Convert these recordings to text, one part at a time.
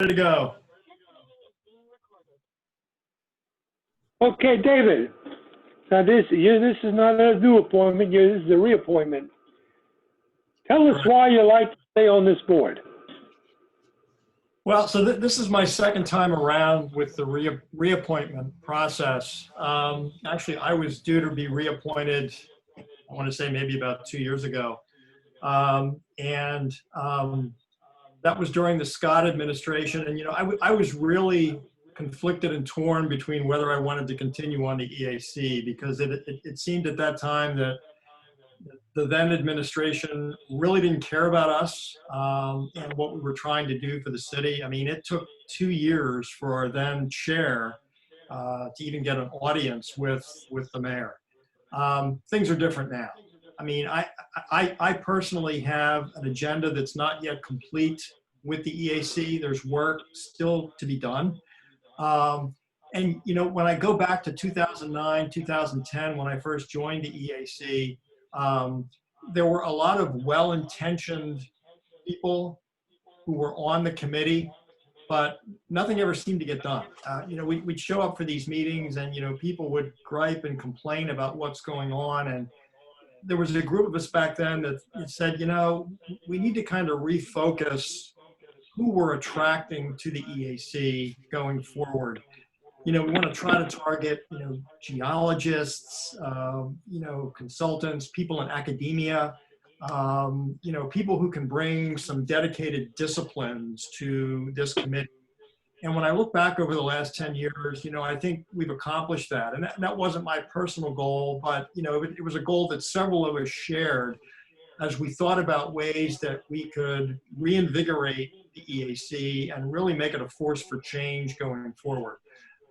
Ready to go. Okay, David. Now this is not a new appointment. This is a reappointment. Tell us why you like to stay on this board. Well, so this is my second time around with the reappointment process. Actually, I was due to be reappointed, I want to say maybe about 2 years ago. That was during the Scott administration. And, I was really conflicted and torn between whether I wanted to continue on the EAC, because it seemed at that time that the then administration really didn't care about us and what we were trying to do for the city. I mean, it took 2 years for our then chair to even get an audience with the mayor. Things are different now. I mean, I personally have an agenda that's not yet complete with the EAC. There's work still to be done. And, when I go back to 2009, 2010, when I first joined the EAC, there were a lot of well-intentioned people who were on the committee, but nothing ever seemed to get done. We'd show up for these meetings and, people would gripe and complain about what's going on. And there was a group of us back then that said, we need to kind of refocus who we're attracting to the EAC going forward. We want to try to target, geologists, consultants, people in academia, people who can bring some dedicated disciplines to this committee. And when I look back over the last 10 years, I think we've accomplished that. And that wasn't my personal goal, but, it was a goal that several of us shared as we thought about ways that we could reinvigorate the EAC and really make it a force for change going forward.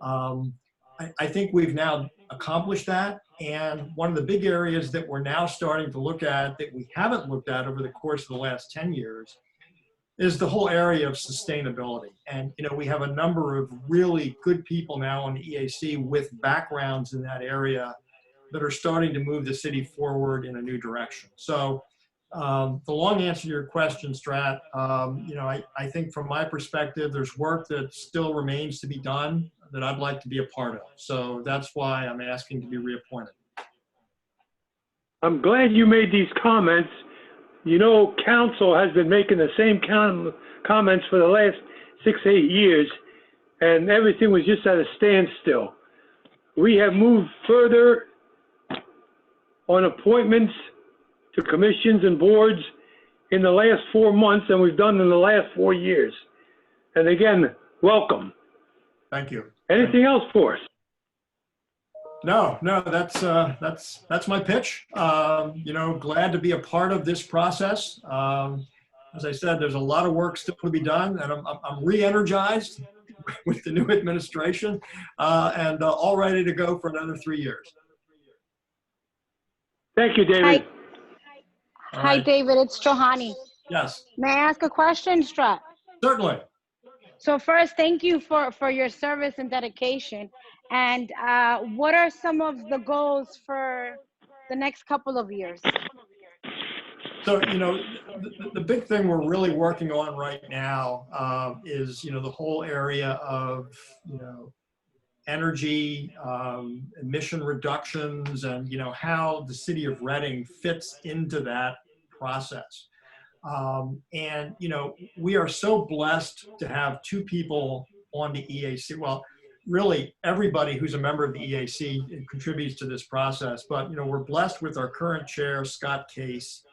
I think we've now accomplished that. And one of the big areas that we're now starting to look at that we haven't looked at over the course of the last 10 years is the whole area of sustainability. And, we have a number of really good people now on the EAC with backgrounds in that area that are starting to move the city forward in a new direction. So the long answer to your question, Strat, I think from my perspective, there's work that still remains to be done that I'd like to be a part of. So that's why I'm asking to be reappointed. I'm glad you made these comments. Council has been making the same comments for the last 6, 8 years, and everything was just at a standstill. We have moved further on appointments to commissions and boards in the last 4 months than we've done in the last 4 years. And again, welcome. Thank you. Anything else for us? No, that's my pitch. Glad to be a part of this process. As I said, there's a lot of work still to be done, and I'm re-energized with the new administration and all ready to go for another 3 years. Thank you, David. Hi, David. It's Johanny. Yes. May I ask a question, Strat? Certainly. So first, thank you for your service and dedication. And what are some of the goals for the next couple of years? So, the big thing we're really working on right now is, the whole area of, energy, emission reductions, and, how the city of Reading fits into that process. And, we are so blessed to have 2 people on the EAC. Well, really, everybody who's a member of the EAC contributes to this process. But, we're blessed with our current chair, Scott Case,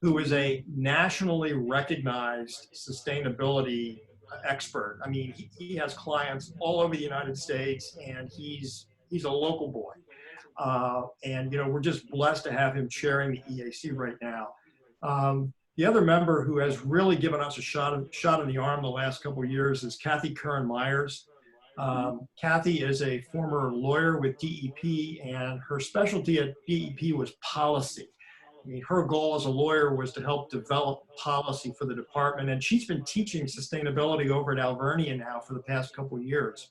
who is a nationally recognized sustainability expert. I mean, he has clients all over the United States, and he's a local boy. And, we're just blessed to have him chairing the EAC right now. The other member who has really given us a shot in the arm the last couple of years is Kathy Curran Myers. Kathy is a former lawyer with DEP, and her specialty at DEP was policy. I mean, her goal as a lawyer was to help develop policy for the department, and she's been teaching sustainability over at Alvernia now for the past couple of years.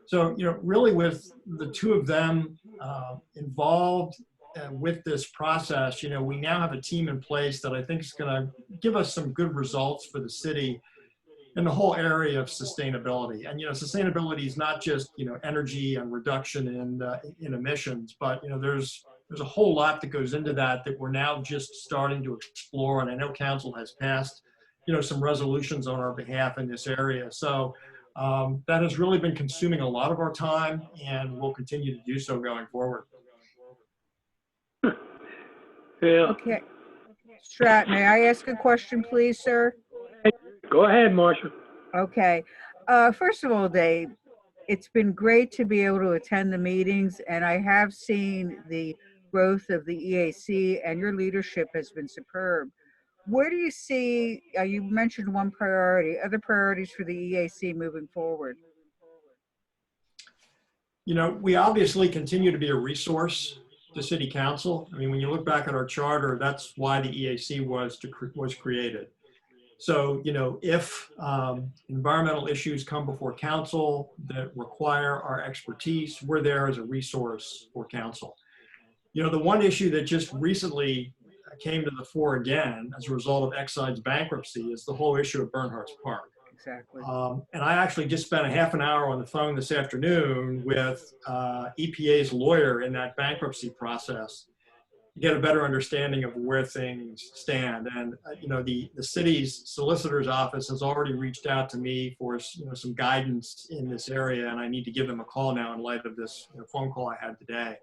So, really with the 2 of them involved with this process, we now have a team in place that I think is going to give us some good results for the city in the whole area of sustainability. And, sustainability is not just, energy and reduction in emissions, but, there's a whole lot that goes into that we're now just starting to explore. And I know council has passed, some resolutions on our behalf in this area. So that has really been consuming a lot of our time and will continue to do so going forward. Yeah. Okay. Strat, may I ask a question, please, sir? Go ahead, Marcia. Okay. First of all, Dave, it's been great to be able to attend the meetings, and I have seen the growth of the EAC, and your leadership has been superb. Where do you see, you mentioned one priority, other priorities for the EAC moving forward? We obviously continue to be a resource to City Council. I mean, when you look back at our charter, that's why the EAC was created. So, if environmental issues come before council that require our expertise, we're there as a resource for council. The one issue that just recently came to the fore again as a result of Exide's bankruptcy is the whole issue of Bernhardt's Park. Exactly. And I actually just spent a half an hour on the phone this afternoon with EPA's lawyer in that bankruptcy process to get a better understanding of where things stand. And, the city's solicitor's office has already reached out to me for, some guidance in this area, and I need to give them a call now in light of this phone call I had today.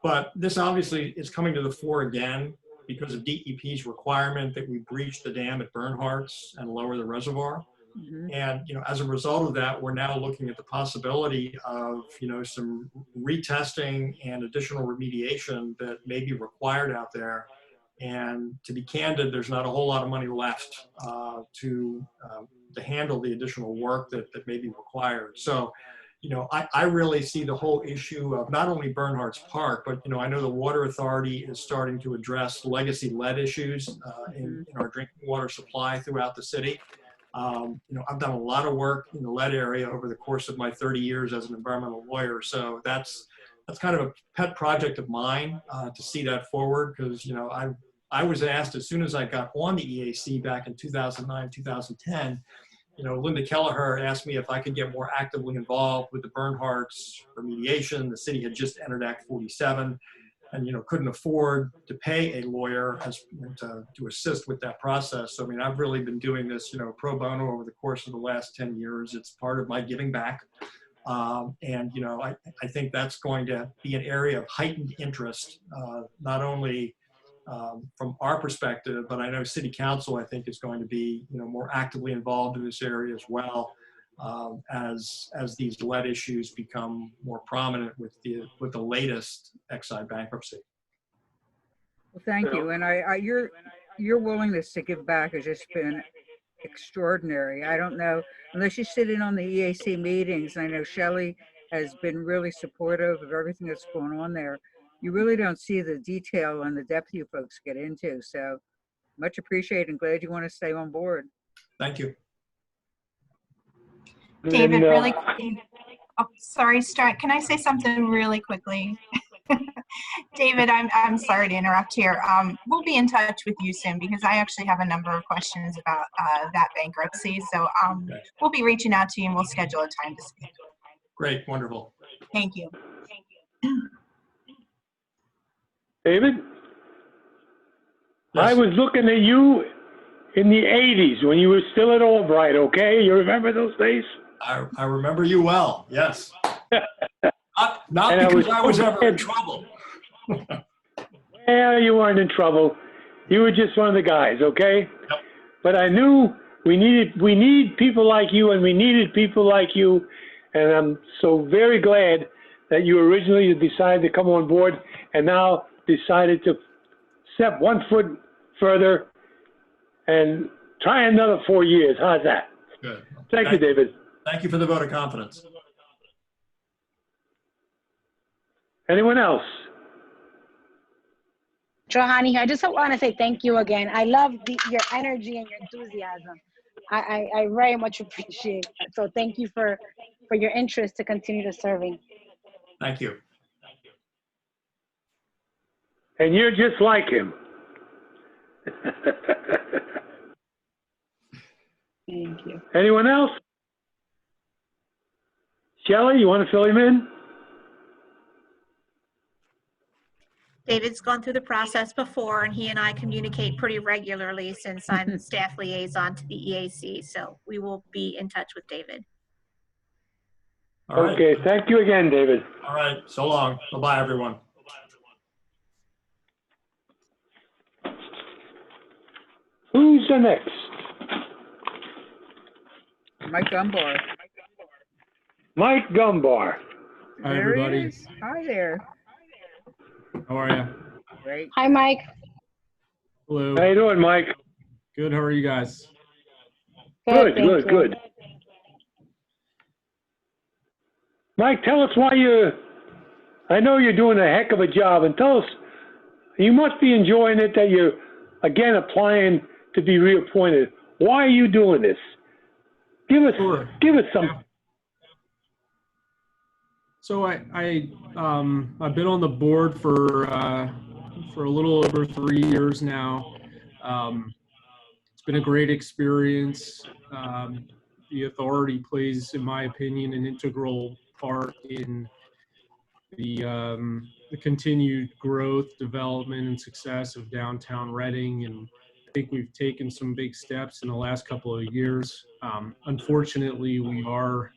But this obviously is coming to the fore again because of DEP's requirement that we breach the dam at Bernhardt's and lower the reservoir. Mhm. And, as a result of that, we're now looking at the possibility of, some retesting and additional remediation that may be required out there. And to be candid, there's not a whole lot of money left to handle the additional work that may be required. So, I really see the whole issue of not only Bernhardt's Park, but, I know the Water Authority is starting to address legacy lead issues in our drinking water supply throughout the city. I've done a lot of work in the lead area over the course of my 30 years as an environmental lawyer. So that's kind of a pet project of mine to see that forward because, I was asked as soon as I got on the EAC back in 2009, 2010, Linda Kelleher asked me if I could get more actively involved with the Bernhardt's remediation. The city had just entered Act 47 and, couldn't afford to pay a lawyer to assist with that process. So, I mean, I've really been doing this, pro bono over the course of the last 10 years. It's part of my giving back. And, I think that's going to be an area of heightened interest, not only from our perspective, but I know City Council, I think, is going to be, more actively involved in this area as well, as these lead issues become more prominent with the latest Exide bankruptcy. Well, thank you. And your willingness to give back has just been extraordinary. I don't know, unless you sit in on the EAC meetings, I know Shelley has been really supportive of everything that's going on there. You really don't see the detail and the depth you folks get into. So much appreciated and glad you want to stay on board. Thank you. David, really quickly. Oh, sorry, Strat. Can I say something really quickly? David, I'm sorry to interrupt here. We'll be in touch with you soon because I actually have a number of questions about that bankruptcy. So we'll be reaching out to you and we'll schedule a time to speak. Great, wonderful. Thank you. David? Yes. I was looking at you in the 80s when you were still at Albright, okay? You remember those days? I remember you well, yes. Not And because I was so ever in glad- trouble. Well, you weren't in trouble. You were just one of the guys, okay? Yep. But I knew we need people like you, and we needed people like you. And I'm so very glad that you originally decided to come on board and now decided to step one foot further and try another 4 years. How's that? Good. Thank you, David. Thank you for the vote of confidence. Anyone else? Johanny, I just want to say thank you again. I love your energy and your enthusiasm. I very much appreciate it. So thank you for your interest to continue to serving. Thank you. And you're just like him. Thank you. Anyone else? Shelley, you want to fill him in? David's gone through the process before, and he and I communicate pretty regularly since I'm the staff liaison to the EAC. So we will be in touch with David. All right. Okay, thank you again, David. All right. So long. Bye-bye, everyone. Who's the next? Mike Dunbar. Mike Gumbar. Hi, There he everybody. is. Hi there. How are you? Great. Hi, Mike. Hello. How you doing, Mike? Good. How are you guys? Good, thank good, you. good. Mike, tell us why I know you're doing a heck of a job, and tell us, you must be enjoying it that you're, again, applying to be reappointed. Why are you doing this? Give us some. So I've been on the board for a little over 3 years now. It's been a great experience. The authority plays, in my opinion, an integral part in the continued growth, development, and success of downtown Reading, and I think we've taken some big steps in the last couple of years. Unfortunately, we are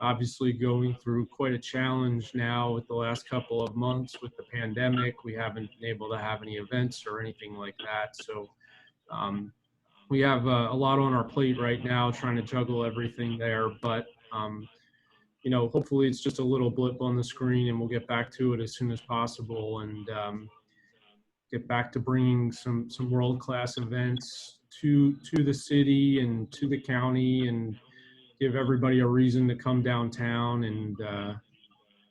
obviously going through quite a challenge now with the last couple of months with the pandemic. We haven't been able to have any events or anything like that. So we have a lot on our plate right now trying to juggle everything there. But, you know, hopefully it's just a little blip on the screen and we'll get back to it as soon as possible and get back to bringing some world-class events to the city and to the county and give everybody a reason to come downtown and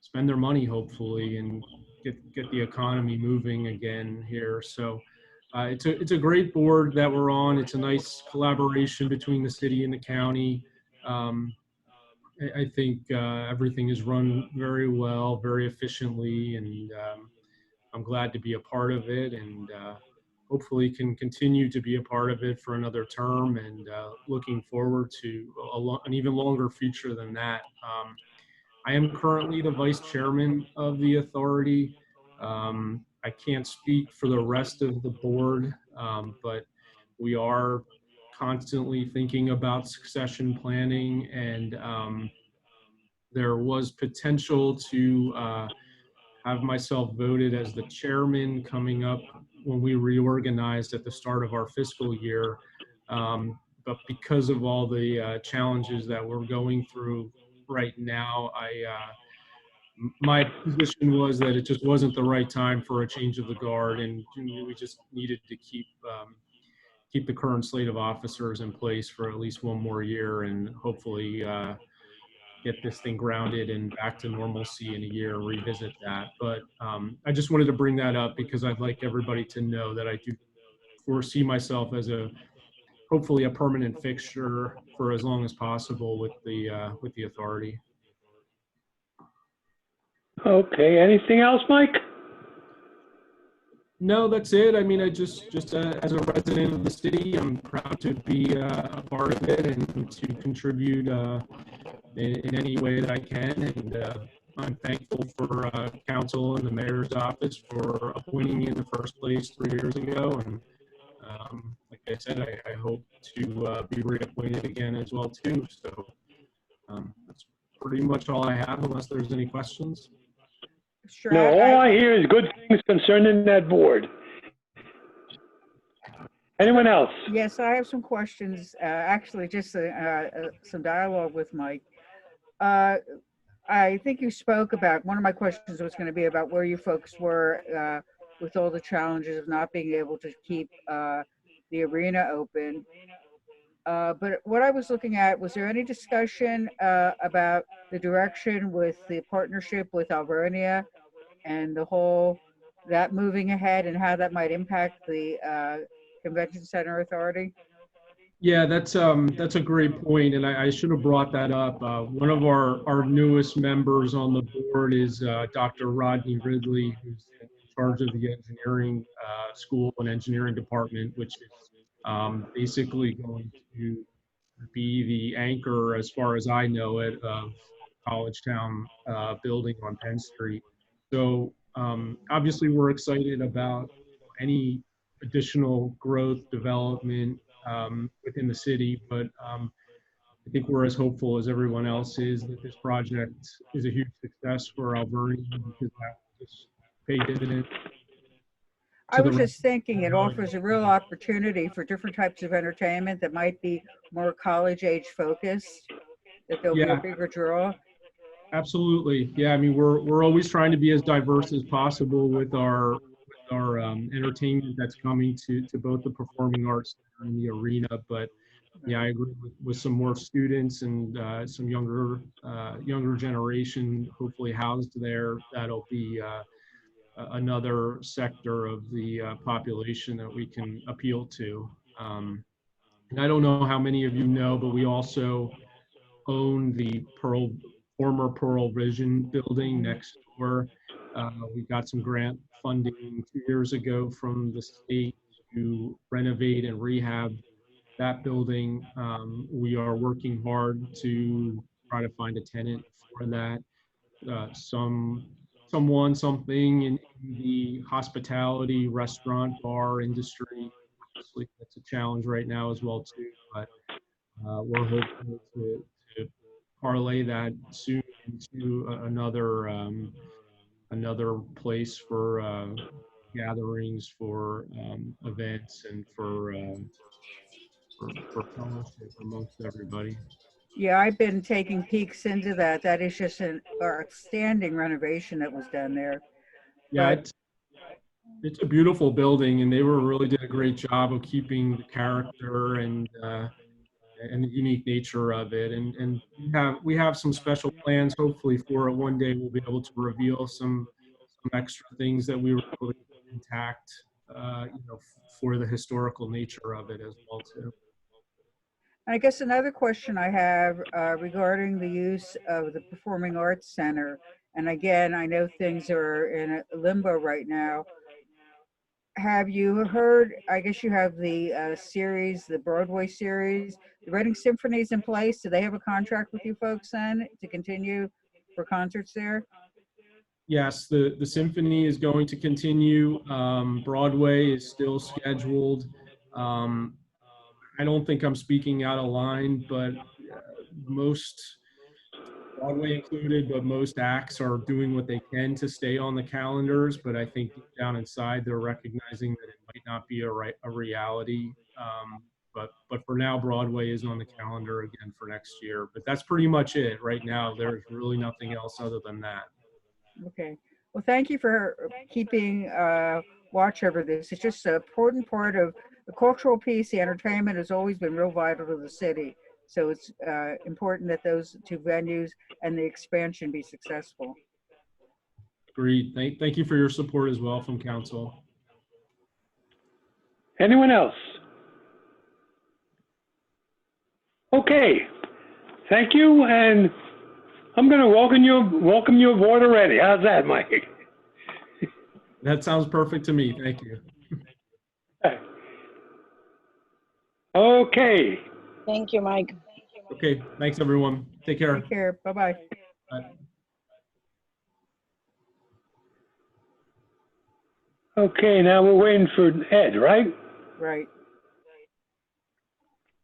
spend their money, hopefully, and get the economy moving again here. So it's a great board that we're on. It's a nice collaboration between the city and the county. I think everything is run very well, very efficiently, and I'm glad to be a part of it, and hopefully can continue to be a part of it for another term, and looking forward to an even longer future than that. I am currently the vice chairman of the authority. I can't speak for the rest of the board, but we are constantly thinking about succession planning, and there was potential to have myself voted as the chairman coming up when we reorganized at the start of our fiscal year. But because of all the challenges that we're going through right now, my position was that it just wasn't the right time for a change of the guard, and we just needed to keep the current slate of officers in place for at least one more year, and hopefully get this thing grounded and back to normalcy in a year, revisit that. But I just wanted to bring that up because I'd like everybody to know that I do foresee myself as hopefully a permanent fixture for as long as possible with the authority. Okay, anything else, Mike? No, that's it. I mean, I just as a resident of the city, I'm proud to be a part of it and to contribute in any way that I can. And I'm thankful for council and the mayor's office for appointing me in the first place 3 years ago. And like I said, I hope to be reappointed again as well too. So that's pretty much all I have, unless there's any questions. Sure. No, all I hear is good things concerning that board. Anyone else? Yes, I have some questions. Actually, just some dialogue with Mike. I think you spoke about, one of my questions was going to be about where you folks were with all the challenges of not being able to keep the arena open. But what I was looking at, was there any discussion about the direction with the partnership with Alvernia and that moving ahead and how that might impact the Convention Center Authority? Yeah, that's a great point, and I should have brought that up. One of our newest members on the board is Dr. Rodney Ridley, who's in charge of the engineering school and engineering department, which is basically going to be the anchor, as far as I know it, of College Town building on Penn Street. So obviously we're excited about any additional growth development within the city, but I think we're as hopeful as everyone else is that this project is a huge success for Alberni, because that will just pay dividends. I was just thinking it offers a real opportunity for different types of entertainment that might be more college age focused, that there'll be a bigger draw. Absolutely. Yeah, I mean, we're always trying to be as diverse as possible with our entertainment that's coming to both the Performing Arts Center and the arena. But yeah, I agree with some more students and some younger generation hopefully housed there. That'll be another sector of the population that we can appeal to. And I don't know how many of you know, but we also own the former Pearl Vision building next door. We got some grant funding 2 years ago from the state to renovate and rehab that building. We are working hard to try to find a tenant for that. Something in the hospitality, restaurant, bar industry. Obviously, that's a challenge right now as well too. But we're hoping to parlay that soon into another place for gatherings, for events, and for fellowship amongst everybody. Yeah, I've been taking peeks into that. That is just an outstanding renovation that was done there. Yeah, it's a beautiful building, and they really did a great job of keeping the character and the unique nature of it. And we have some special plans hopefully for it. One day we'll be able to reveal some extra things that we were able to keep intact, for the historical nature of it as well too. I guess another question I have regarding the use of the Performing Arts Center, and again, I know things are in a limbo right now. Have you heard, I guess you have the series, the Broadway series, the Reading Symphony's in place. Do they have a contract with you folks then to continue for concerts there? Yes, the symphony is going to continue. Broadway is still scheduled. I don't think I'm speaking out of line, but most, Broadway included, but most acts are doing what they can to stay on the calendars. But I think deep down inside, they're recognizing that it might not be a reality. But for now, Broadway is on the calendar again for next year. But that's pretty much it right now. There's really nothing else other than that. Okay. Well, thank you for keeping watch over this. It's just an important part of the cultural piece. The entertainment has always been real vital to the city. So it's important that those two venues and the expansion be successful. Agreed. Thank you for your support as well from council. Anyone else? Okay, thank you, and I'm going to welcome you aboard already. How's that, Mike? That sounds perfect to me. Thank you. Okay. Thank you, Mike. Okay, thanks everyone. Take care. Take care. Bye-bye. Bye. Okay, now we're waiting for Ed, right? Right.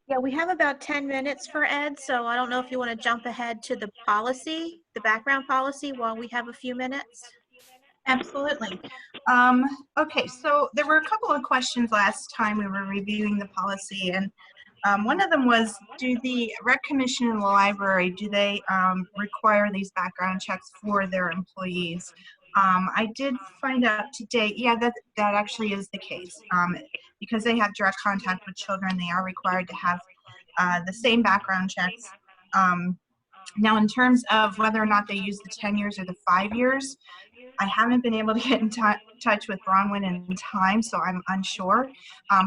Yeah, we have about 10 minutes for Ed, so I don't know if you want to jump ahead to the policy, the background policy, while we have a few minutes. Absolutely. Okay, so there were a couple of questions last time we were reviewing the policy, and one of them was, do the Rec Commission and the library, do they require these background checks for their employees? I did find out today, yeah, that actually is the case. Because they have direct contact with children, they are required to have the same background checks. Now, in terms of whether or not they use the 10 years or the 5 years, I haven't been able to get in touch with Bronwyn in time, so I'm unsure.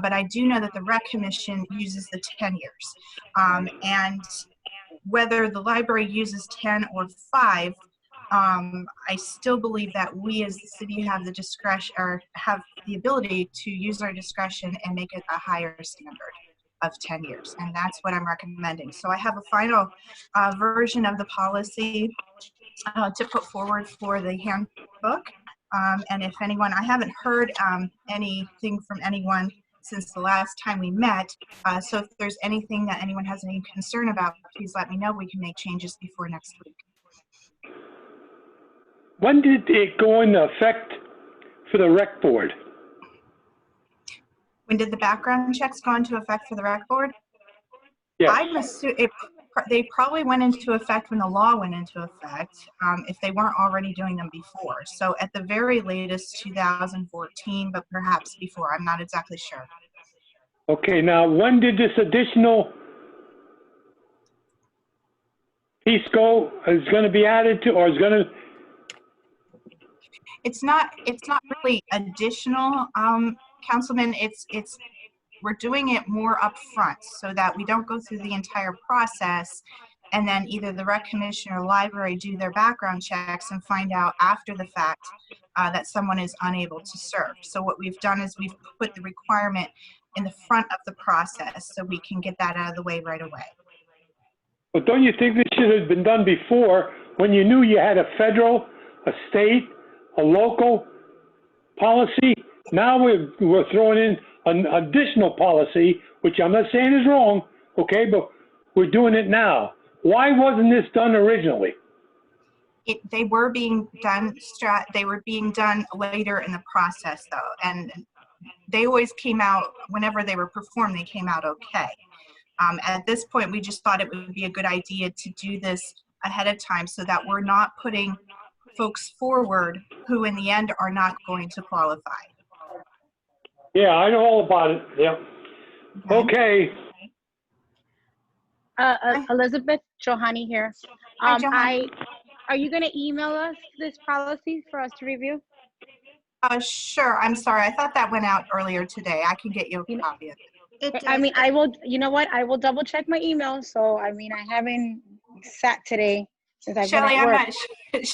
But I do know that the Rec Commission uses the 10 years. And whether the library uses 10 or 5, I still believe that we as the city have the discretion, or have the ability to use our discretion and make it a higher standard. of 10 years, and that's what I'm recommending. So I have a final version of the policy to put forward for the handbook. And if anyone, I haven't heard anything from anyone since the last time we met. So if there's anything that anyone has any concern about, please let me know. We can make changes before next week. When did it go into effect for the rec board? When did the background checks go into effect for the rec board? Yes. I'm assuming they probably went into effect when the law went into effect, if they weren't already doing them before. So at the very latest, 2014, but perhaps before. I'm not exactly sure. Okay, now when did this additional piece go, is going to be added to, or is going to? It's not really additional, Councilman. We're doing it more upfront so that we don't go through the entire process and then either the rec commission or library do their background checks and find out after the fact that someone is unable to serve. So what we've done is we've put the requirement in the front of the process so we can get that out of the way right away. But don't you think this should have been done before, when you knew you had a federal, a state, a local policy? Now we're throwing in an additional policy, which I'm not saying is wrong, okay, but we're doing it now. Why wasn't this done originally? They were being done, they were being done later in the process though, and they always came out, whenever they were performed, they came out okay. At this point, we just thought it would be a good idea to do this ahead of time so that we're not putting folks forward who in the end are not going to qualify. Yeah, I know all about it, yeah. Okay, Elizabeth Johani here. Hi, Johanny. Are you going to email us this policy for us to review? Sure, I'm sorry, I thought that went out earlier today. I can get you a copy of it. It I did. mean, I will, you know what? I will double check my email. So, I mean, I haven't sat today since I've been Shelley, at I'm work. not,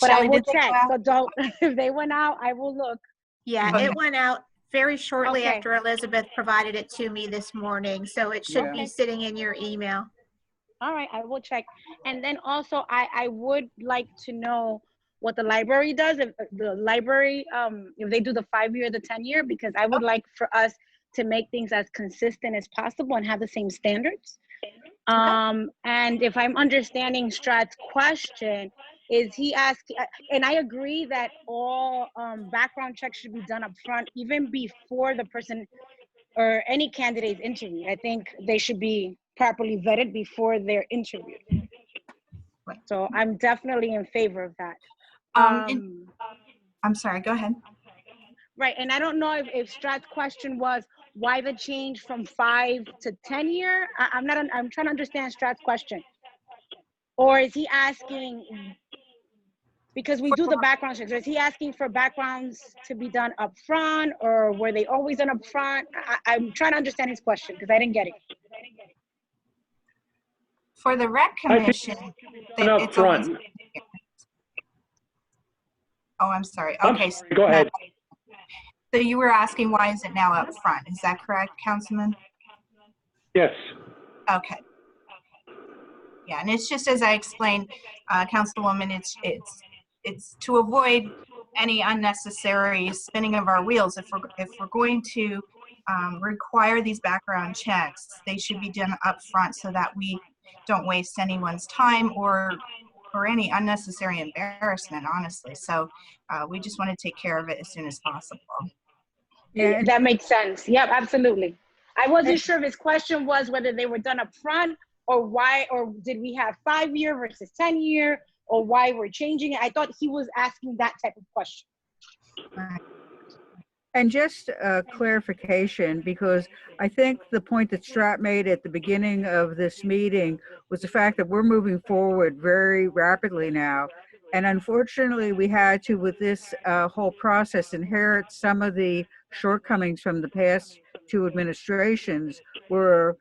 But I Shelley, will did they go check. out? So don't, if they went out, I will look. Yeah, Okay. it went out very shortly Okay. after Elizabeth provided it to me this morning, so it should Yeah. be sitting in your email. All right, I will check. And then also, I would like to know what the library does, if the library, if they do the 5-year, the 10-year, because I would like for us to make things as consistent as possible and have the same standards. And if I'm understanding Strat's question, is he asking, and I agree that all background checks should be done up front, even before the person or any candidate is interviewed. I think they should be properly vetted before they're interviewed. Right. So I'm definitely in favor of that. I'm sorry, go ahead. Right, and I don't know if Strat's question was why the change from 5 to 10 year. I'm trying to understand Strat's question. Or is he asking, because we do the background checks, or is he asking for backgrounds to be done up front, or were they always done up front? I'm trying to understand his question because I didn't get it. For the rec I think commission, up it's always. front. Oh, I'm sorry. I'm Okay. sorry, go ahead. So you were asking why is it now up front? Is that correct, Councilman? Yes. Okay. Yeah, and it's just as I explained, Councilwoman, it's to avoid any unnecessary spinning of our wheels. If we're going to require these background checks, they should be done up front so that we don't waste anyone's time or any unnecessary embarrassment, honestly. So we just want to take care of it as soon as possible. Yeah, That makes sense. Yep, absolutely. I wasn't sure if his question was whether they were done up front or why, or did we have 5-year versus 10-year, or why we're changing it. I thought he was asking that type of question. and just clarification, because I think the point that Strat made at the beginning of this meeting was the fact that we're moving forward very rapidly now. And unfortunately, we had to, with this whole process, inherit some of the shortcomings from the past 2 administrations where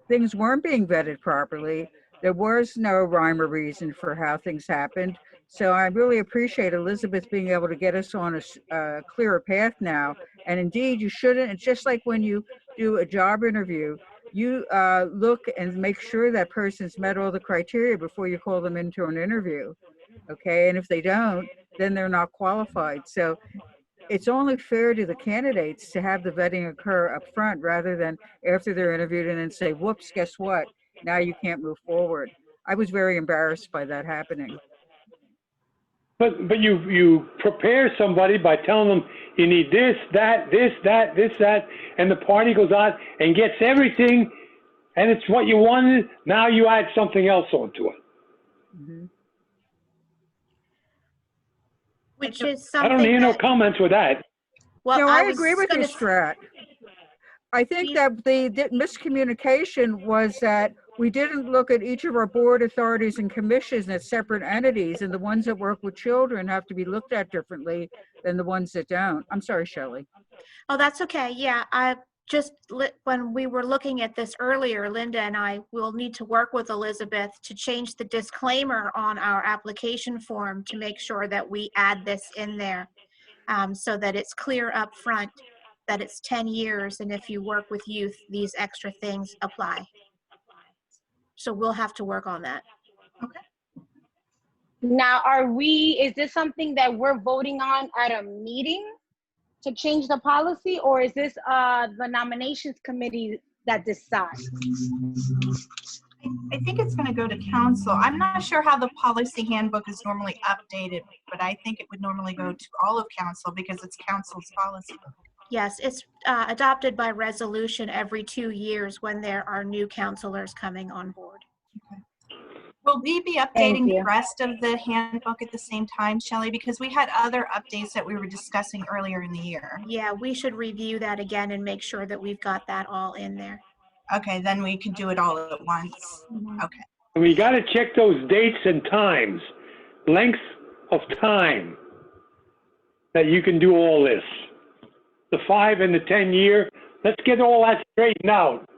things weren't being vetted properly. There was no rhyme or reason for how things happened. So I really appreciate Elizabeth being able to get us on a clearer path now. And indeed, you shouldn't, it's just like when you do a job interview, you look and make sure that person's met all the criteria before you call them into an interview. Okay, and if they don't, then they're not qualified. So it's only fair to the candidates to have the vetting occur up front rather than after they're interviewed and then say, whoops, guess what? Now you can't move forward. I was very embarrassed by that happening. But you prepare somebody by telling them you need this, that, and the party goes on and gets everything, and it's what you wanted. Now you add something else onto it. Mhm. Which is I don't something hear no that, comments with that. well, No, I was agree with you, gonna Strat. I think that the miscommunication was that we didn't look at each of our board authorities and commissions as separate entities, and the ones that work with children have to be looked at differently than the ones that don't. I'm sorry, Shelley. Oh, that's okay. Yeah, I just, when we were looking at this earlier, Linda and I will need to work with Elizabeth to change the disclaimer on our application form to make sure that we add this in there, so that it's clear up front that it's 10 years, and if you work with youth, these extra things apply. So we'll have to work on that. Now, is this something that we're voting on at a meeting to change the policy, or is this the nominations committee that decides? I think it's going to go to council. I'm not sure how the policy handbook is normally updated, but I think it would normally go to all of council because it's council's policy. Yes, it's adopted by resolution every 2 years when there are new counselors coming on board. Will we be Thank updating the you. rest of the handbook at the same time, Shelley? Because we had other updates that we were discussing earlier in the year. Yeah, we should review that again and make sure that we've got that all in there. Okay, then we can do it all at once. Okay. And we got to check those dates and times, length of time that you can do all this. The 5 and the 10 year, let's get all that straightened out.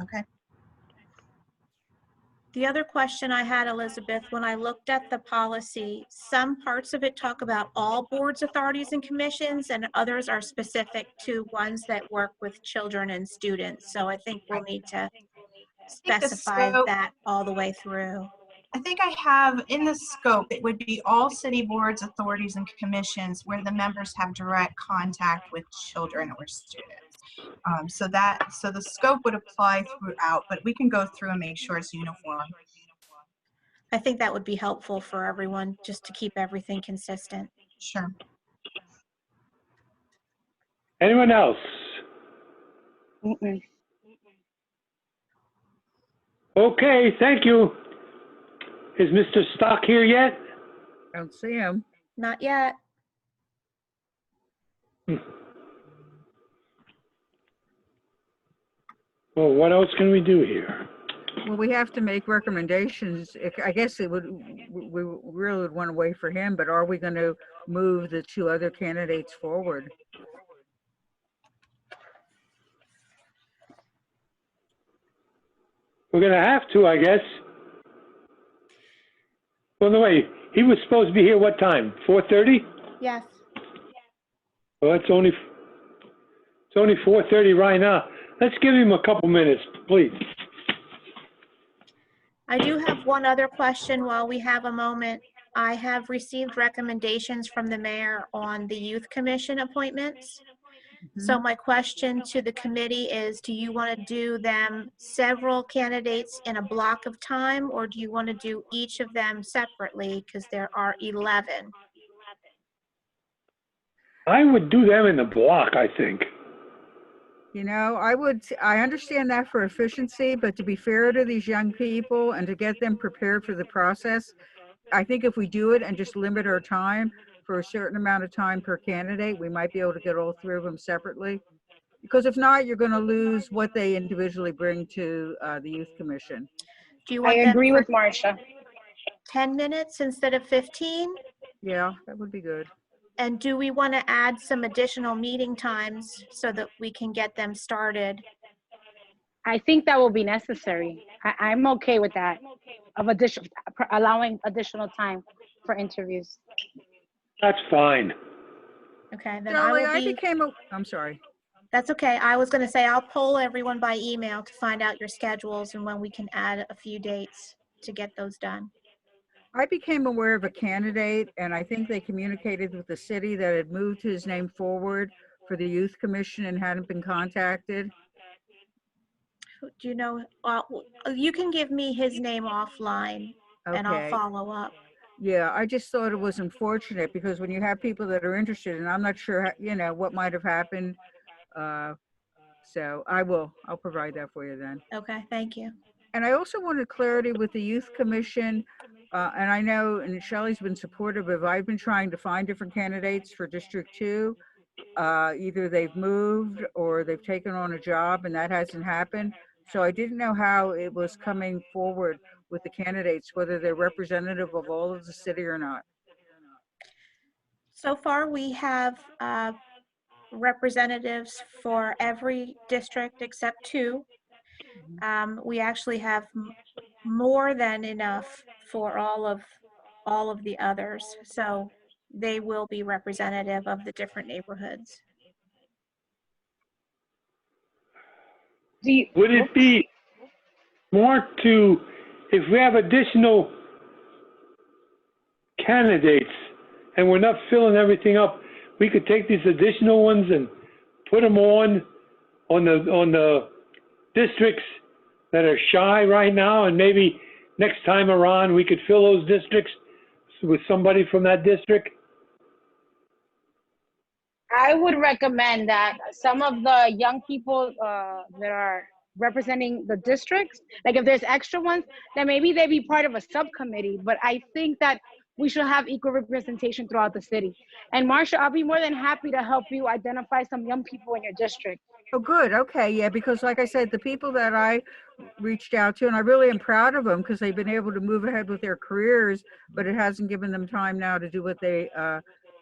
Okay. The other question I had, Elizabeth, when I looked at the policy, some parts of it talk about all boards, authorities, and commissions, and others are specific to ones that work with children and students. So I think we'll need to specify that all the way through. I think I have in the scope, it would be all city boards, authorities, and commissions where the members have direct contact with children or students. So the scope would apply throughout, but we can go through and make sure it's uniform. I think that would be helpful for everyone, just to keep everything consistent. Sure. Anyone else? Mm-mm. Okay, thank you. Is Mr. Stock here yet? Don't see him. Not yet. Well, what else can we do here? Well, we have to make recommendations. I guess we really would want to wait for him, but are we going to move the 2 other candidates forward? We're going to have to, I guess. Well, no, wait, he was supposed to be here what time? 4:30? Yes. Well, it's only 4:30 right now. Let's give him a couple minutes, please. I do have one other question while we have a moment. I have received recommendations from the mayor on the youth commission appointments. So my question to the committee is, do you want to do them several candidates in a block of time, or do you want to do each of them separately because there are 11? I would do them in the block, I think. You know, I understand that for efficiency, but to be fair to these young people and to get them prepared for the process, I think if we do it and just limit our time for a certain amount of time per candidate, we might be able to get all 3 of them separately. Because if not, you're going to lose what they individually bring to the Youth Commission. Do you I want them agree for with Marcia. 10 minutes instead of 15? Yeah, that would be good. And do we want to add some additional meeting times so that we can get them started? I think that will be necessary. I'm okay with that, of allowing additional time for interviews. That's fine. Okay, then I Shelley, will be, I'm sorry. that's okay. I was gonna say, I'll poll everyone by email to find out your schedules and when we can add a few dates to get those done. I became aware of a candidate, and I think they communicated with the city that had moved his name forward for the youth commission and hadn't been contacted. Do you know, you can give me his name offline and I'll Okay. follow up. Yeah, I just thought it was unfortunate because when you have people that are interested, and I'm not sure, what might have happened. So I'll provide that for you then. Okay, thank you. And I also wanted clarity with the youth commission. And I know, and Shelley's been supportive of, I've been trying to find different candidates for District 2. Either they've moved or they've taken on a job and that hasn't happened. So I didn't know how it was coming forward with the candidates, whether they're representative of all of the city or not. So far, we have representatives for every district except 2. We actually have more than enough for all of the others. So they will be representative of the different neighborhoods. Would it be smart to, if we have additional candidates and we're not filling everything up, we could take these additional ones and put them on the districts that are shy right now, and maybe next time around we could fill those districts with somebody from that district? I would recommend that some of the young people that are representing the districts, like if there's extra ones, then maybe they be part of a subcommittee. But I think that we should have equal representation throughout the city. And Marcia, I'll be more than happy to help you identify some young people in your district. Oh, good. Okay. Yeah. Because like I said, the people that I reached out to, and I really am proud of them because they've been able to move ahead with their careers, but it hasn't given them time now to do what they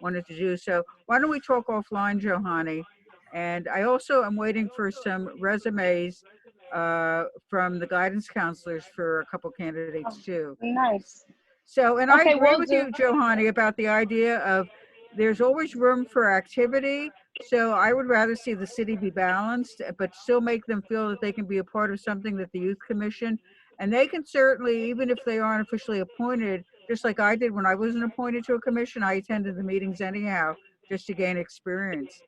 wanted to do. So why don't we talk offline, Johanny? And I also am waiting for some resumes from the guidance counselors for a couple candidates too. Nice. So, and Okay, I agree will with do. you, Johanny, about the idea of there's always room for activity. So I would rather see the city be balanced, but still make them feel that they can be a part of something that the youth commission, and they can certainly, even if they aren't officially appointed, just like I did when I wasn't appointed to a commission, I attended the meetings anyhow, just to gain experience.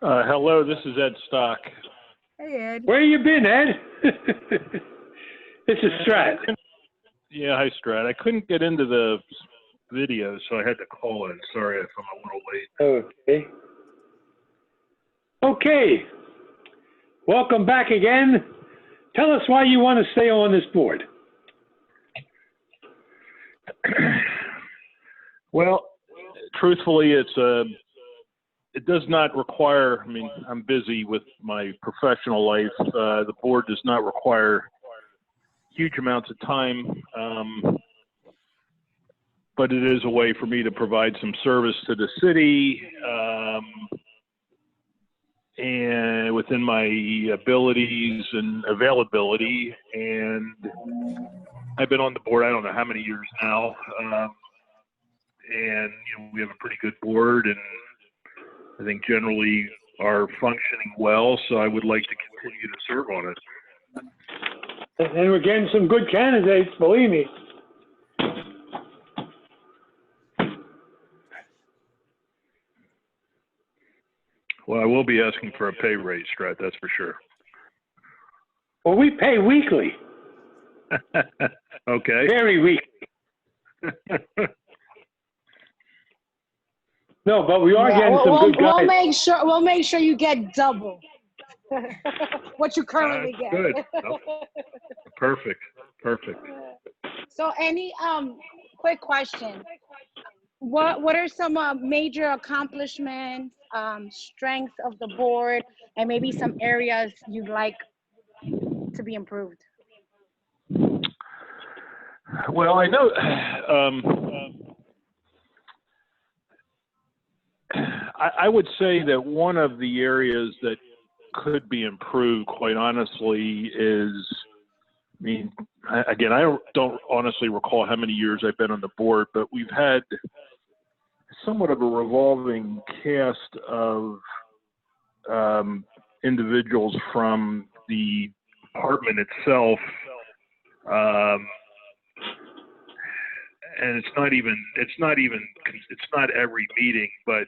Hello, this is Ed Stock. Hey, Ed. Where you been, Ed? This is Strat. Yeah, hi, Strat. I couldn't get into the video, so I had to call in. Sorry if I'm a little late. Okay. Okay. Welcome back again. Tell us why you want to stay on this board. Well, truthfully, it does not require, I mean, I'm busy with my professional life. The board does not require huge amounts of time, but it is a way for me to provide some service to the city, and within my abilities and availability. And I've been on the board, I don't know how many years now, and we have a pretty good board, and I think generally are functioning well, so I would like to continue to serve on it. And we're getting some good candidates, believe me. Well, I will be asking for a pay raise, Strat, that's for sure. Well, we pay weekly, Okay. very weekly. No, but we are getting some good guys. We'll make sure you get double what you currently get. Good. Perfect. Perfect. So any quick question. What are some major accomplishments, strengths of the board, and maybe some areas you'd like to be improved? Well, I know I would say that one of the areas that could be improved, quite honestly, is, I mean, again, I don't honestly recall how many years I've been on the board, but we've had somewhat of a revolving cast of individuals from the department itself. And it's not every meeting, but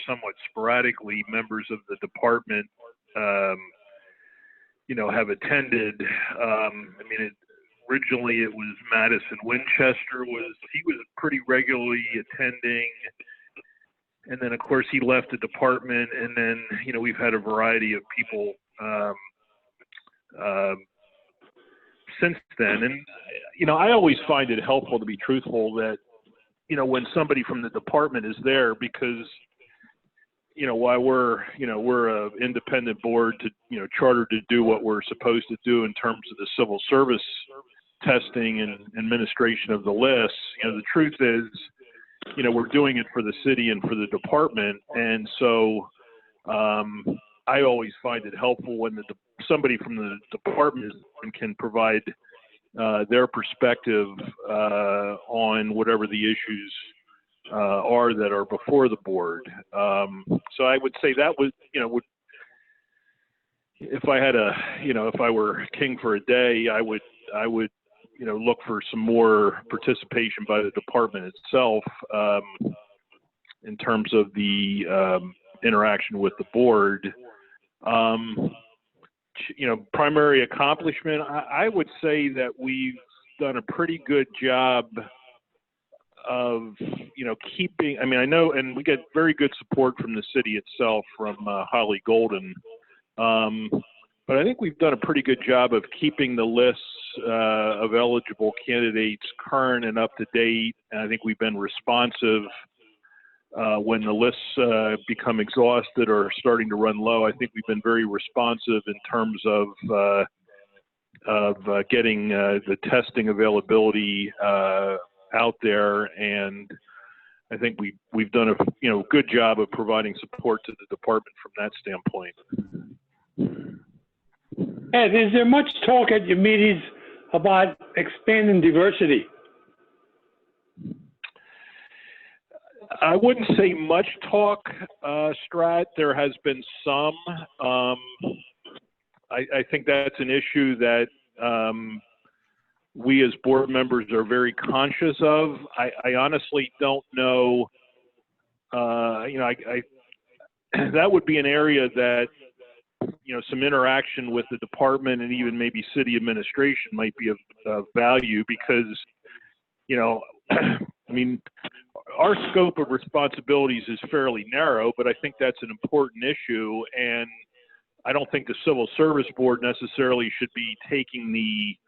somewhat sporadically members of the department, have attended. Originally it was Madison Winchester he was pretty regularly attending. And then of course he left the department, and then, we've had a variety of people since then. And, I always find it helpful, to be truthful, that, when somebody from the department is there, because, while we're an independent board to, chartered to do what we're supposed to do in terms of the civil service testing and administration of the lists, the truth is, we're doing it for the city and for the department. And so I always find it helpful when somebody from the department can provide their perspective on whatever the issues are that are before the board. So I would say that was, if I had if I were king for a day, I would look for some more participation by the department itself in terms of the interaction with the board. Primary accomplishment, I would say that we've done a pretty good job of, keeping, I know, and we get very good support from the city itself, from Holly Golden. But I think we've done a pretty good job of keeping the lists of eligible candidates current and up to date. And I think we've been responsive when the lists become exhausted or starting to run low. I think we've been very responsive in terms of getting the testing availability out there, and I think we've done a good job of providing support to the department from that standpoint. Ed, is there much talk at your meetings about expanding diversity? I wouldn't say much talk, Strat. There has been some. I think that's an issue that we as board members are very conscious of. I honestly don't know. That would be an area that, some interaction with the department and even maybe city administration might be of value, because, our scope of responsibilities is fairly narrow, but I think that's an important issue. And I don't think the Civil Service Board necessarily should be taking the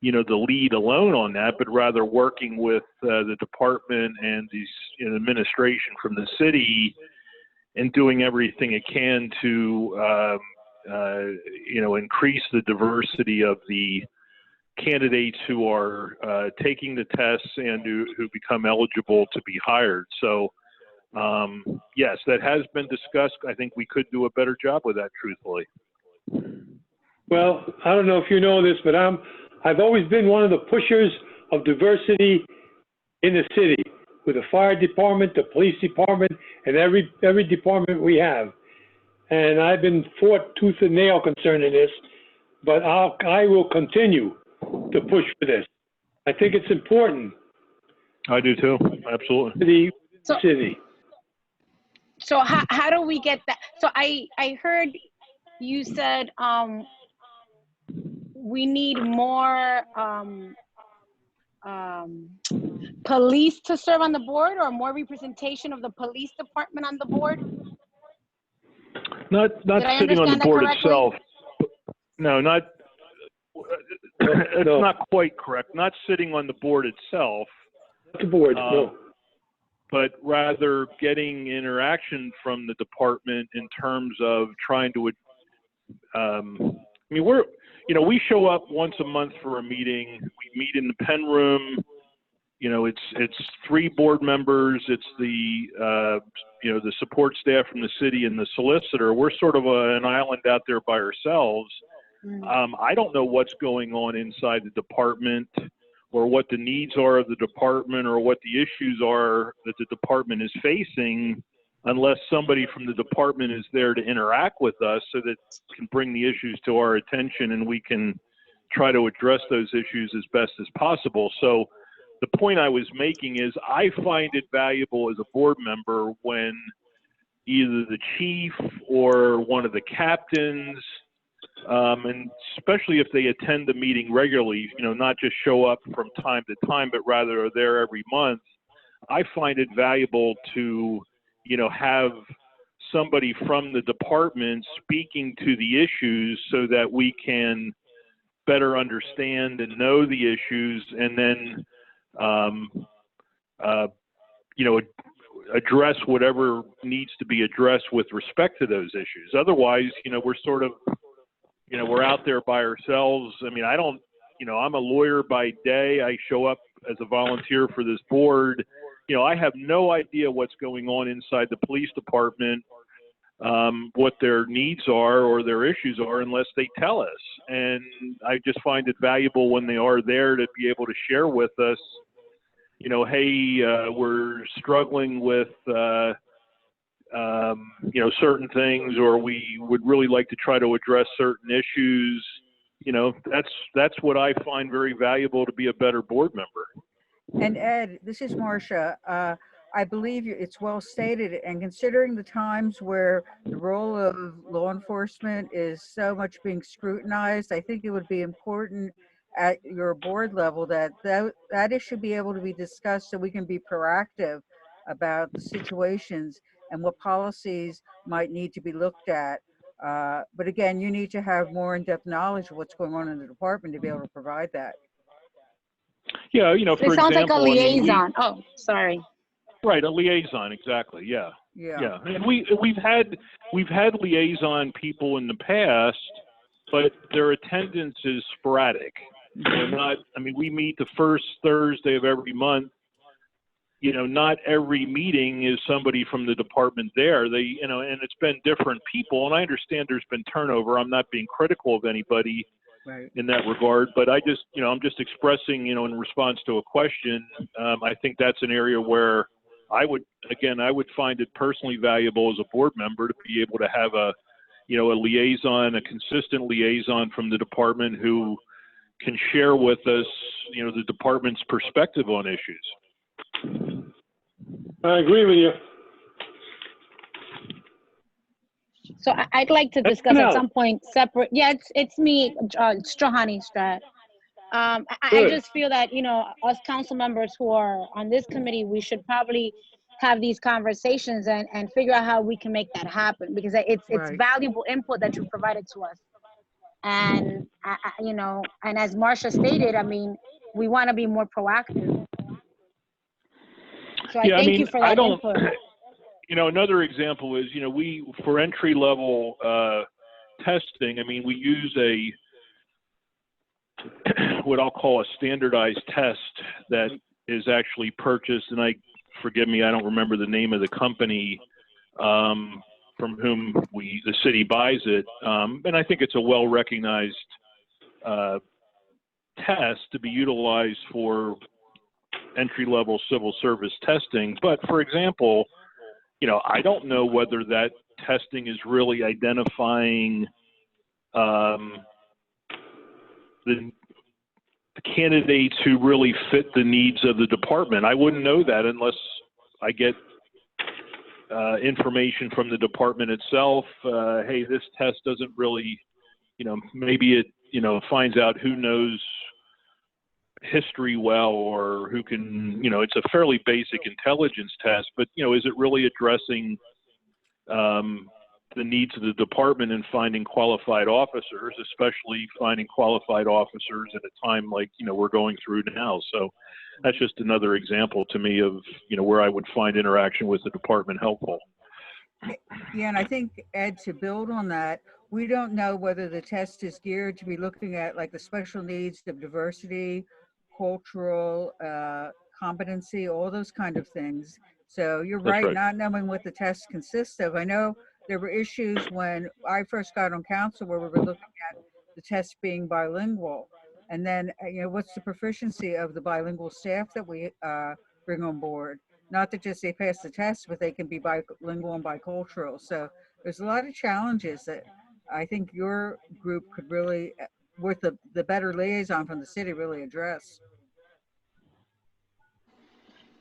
lead alone on that, but rather working with the department and the administration from the city, and doing everything it can to, increase the diversity of the candidates who are taking the tests and who become eligible to be hired. So, yes, that has been discussed. I think we could do a better job with that, truthfully. Well, I don't know if you know this, but I've always been one of the pushers of diversity in the city, with the fire department, the police department, and every department we have. And I've been fought tooth and nail concerning this, but I will continue to push for this. I think it's important. I do too, absolutely. To the city. So how do we get that? So I heard you said we need more police to serve on the board, or more representation of the police department on the board? Not sitting on the board itself. No, it's not quite correct. Not sitting on the board itself. The board, no. But rather getting interaction from the department in terms of trying to, we show up once a month for a meeting. We meet in the Penn Room. it's 3 board members, it's the, the support staff from the city and the solicitor. We're sort of an island out there by ourselves. I don't know what's going on inside the department or what the needs are of the department or what the issues are that the department is facing unless somebody from the department is there to interact with us so that can bring the issues to our attention and we can try to address those issues as best as possible. So the point I was making is I find it valuable as a board member when either the chief or one of the captains, and especially if they attend the meeting regularly, not just show up from time to time, but rather are there every month, I find it valuable to, have somebody from the department speaking to the issues so that we can better understand and know the issues and then address whatever needs to be addressed with respect to those issues. Otherwise, we're sort of, we're out there by ourselves. I mean, I'm a lawyer by day. I show up as a volunteer for this board. I have no idea what's going on inside the police department, what their needs are or their issues are unless they tell us. And I just find it valuable when they are there to be able to share with us, hey, we're struggling with, certain things, or we would really like to try to address certain issues. That's what I find very valuable to be a better board member. And Ed, this is Marcia. I believe it's well stated, and considering the times where the role of law enforcement is so much being scrutinized, I think it would be important at your board level that issue be able to be discussed so we can be proactive about the situations and what policies might need to be looked at. But again, you need to have more in-depth knowledge of what's going on in the department to be able to provide that. Yeah, for It sounds example, like a liaison. Oh, sorry. Right, a liaison, exactly. Yeah. Yeah. And we've had liaison people in the past, but their attendance is sporadic. We meet the first Thursday of every month. Not every meeting is somebody from the department there. And it's been different people, and I understand there's been turnover. I'm not being critical of anybody in that regard, but I just, I'm just expressing, in response to a question. I think that's an area where I would find it personally valuable as a board member to be able to have a liaison, a consistent liaison from the department who can share with us, the department's perspective on issues. I agree with you. So I'd like to discuss at some point separate. Yeah, it's me, Strahani Strat. I just feel that, us council members who are on this committee, we should probably have these conversations and figure out how we can make that happen, because it's valuable input that you provided to us. And, and as Marcia stated, we want to be more proactive. So I thank you for that input. Another example is, we, for entry level testing, we use what I'll call a standardized test that is actually purchased, and forgive me, I don't remember the name of the company from whom the city buys it. And I think it's a well-recognized test to be utilized for entry-level civil service testing. But for example, I don't know whether that testing is really identifying the candidates who really fit the needs of the department. I wouldn't know that unless I get information from the department itself. Hey, this test doesn't really, maybe it, finds out who knows history well, or who can, it's a fairly basic intelligence test, but, is it really addressing the needs of the department in finding qualified officers, especially finding qualified officers at a time like, we're going through now. So that's just another example to me of, where I would find interaction with the department helpful. Yeah, and I think, Ed, to build on that, we don't know whether the test is geared to be looking at like the special needs of diversity, cultural, competency, all those kind of things. So you're That's right, right. not knowing what the test consists of. I know there were issues when I first got on council where we were looking at the test being bilingual. And then, what's the proficiency of the bilingual staff that we bring on board? Not that just they pass the test, but they can be bilingual and bicultural. So there's a lot of challenges that I think your group could really, with the better liaison from the city, really address.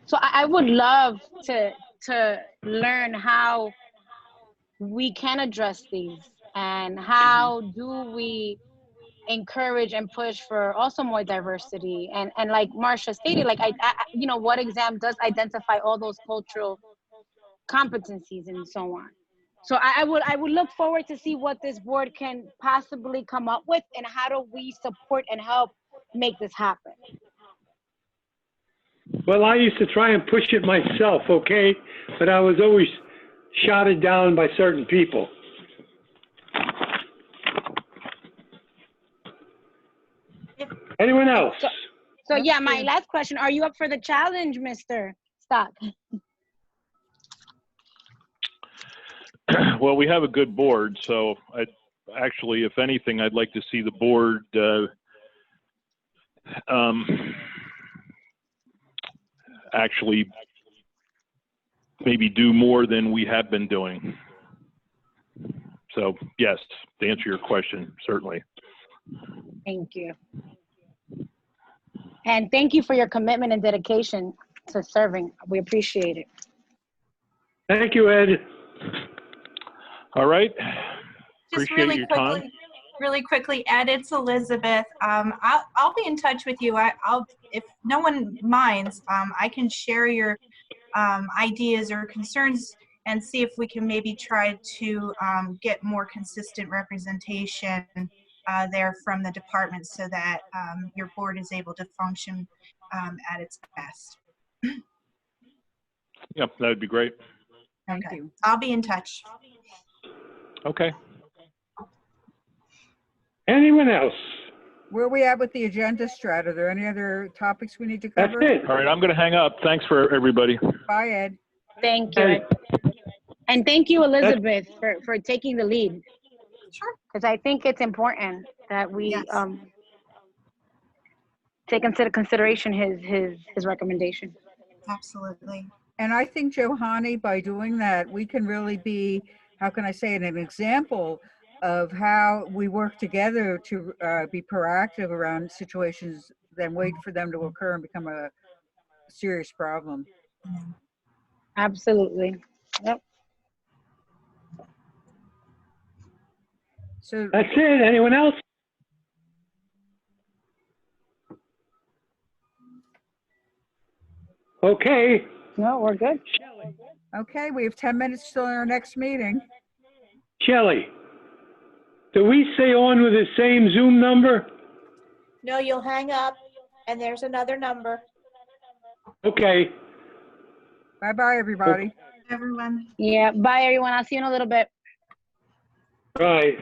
So I would love to learn how we can address these and how do we encourage and push for also more diversity and like Marcia stated, like I what exam does identify all those cultural competencies and so on. So I would look forward to see what this board can possibly come up with and how do we support and help make this happen. Well, I used to try and push it myself, okay? But I was always shouted down by certain people. Anyone else? So yeah, my last question, are you up for the challenge, Mr. Stock? Well, we have a good board, so actually, if anything, I'd like to see the board actually maybe do more than we have been doing. So yes, to answer your question, certainly. Thank you. And thank you for your commitment and dedication to serving. We appreciate it. Thank you, Ed. All right. Just Appreciate your time. really quickly, Ed, it's Elizabeth. I'll be in touch with you. I'll, if no one minds, I can share your ideas or concerns and see if we can maybe try to get more consistent representation there from the department so that your board is able to function at its best. Yep, that would be great. Thank Okay. you. I'll be in touch. Okay. Anyone else? Where are we at with the agenda, Strat? Are there any other topics we need to That's cover? it. All right, I'm going to hang up. Thanks for everybody. Bye, Ed. Thank you. And thank you, Elizabeth, for taking the lead. Sure. Because I think it's important that we Yes. take into consideration his recommendation. Absolutely. And I think, Johanny, by doing that, we can really be, how can I say it, an example of how we work together to be proactive around situations than wait for them to occur and become a serious problem. Absolutely. Yep. So That's it. Anyone else? Okay. No, we're good. okay, we have 10 minutes till our next meeting. Shelley, do we stay on with the same Zoom number? No, you'll hang up and there's another number. Okay. Bye-bye, everybody. Everyone. Yeah. Bye, everyone. I'll see you in a little bit. Right.